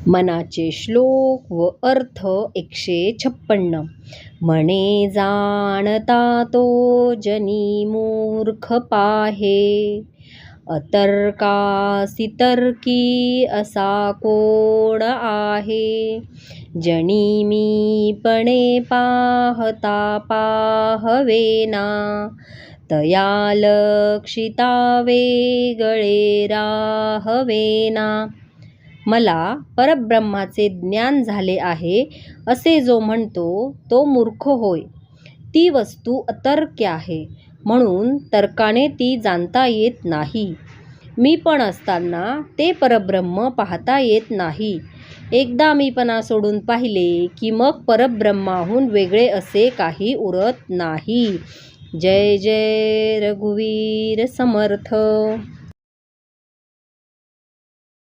मनाचे श्लोक व अर्थ 156. म्हणे जाणता तो जनी मूर्ख पाहे, अतर्कासी तर्की असा कोण आहे. जनी मीपणे पाहता पाहवेना, तया लक्षिता वेगळे राहवेना. मला परब्रह्माचे ज्ञान झाले आहे असे जो म्हणतो तो मूर्ख होय. ती वस्तू अतर्क्य आहे, म्हणून तर्काने ती जाणता येत नाही. मी पण असताना ते परब्रह्म पाहता येत नाही. एकदा मीपणा सोडून पाहिले की मग परब्रह्माहून वेगळे असे काही उरत नाही. जय जय रघुवीर समर्थ.